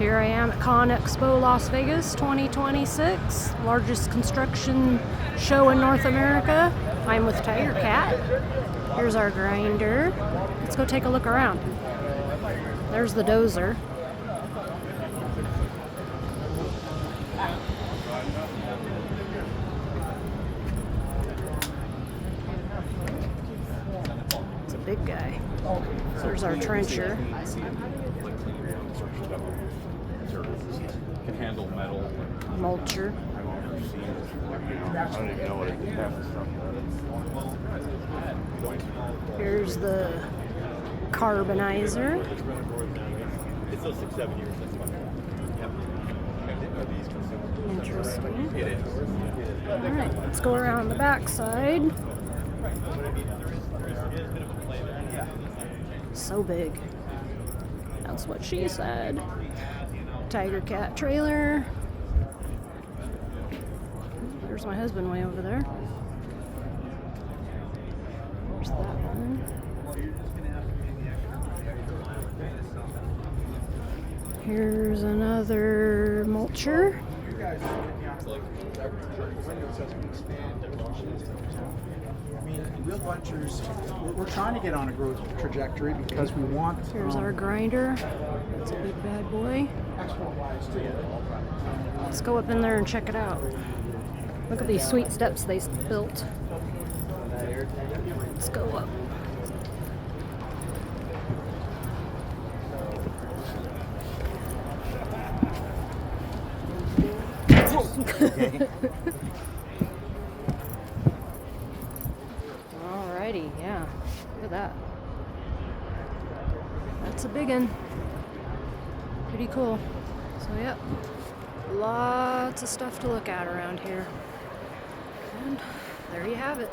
Here I am at Con Expo Las Vegas 2026, largest construction show in North America. I'm with Tigercat. Here's our grinder. Let's go take a look around. There's the dozer. It's a big guy. There's our trencher. Can handle metal. Mulcher. I don't even know what it is. Here's the carbonizer. It's still 6-7 years. Interesting. It is. Alright, let's go around the back side. So big. That's what she said. Tigercat trailer. There's my husband way over there. There's that one. Here's another mulcher. Wheel bunchers, we're trying to get on a growth trajectory because we want. Here's our grinder. It's a big bad boy. Let's go up in there and check it out. Look at these sweet steps they built. Let's go up. Alrighty, yeah. Look at that. That's a big one. Pretty cool. So, yep. Lots of stuff to look at around here. And there you have it.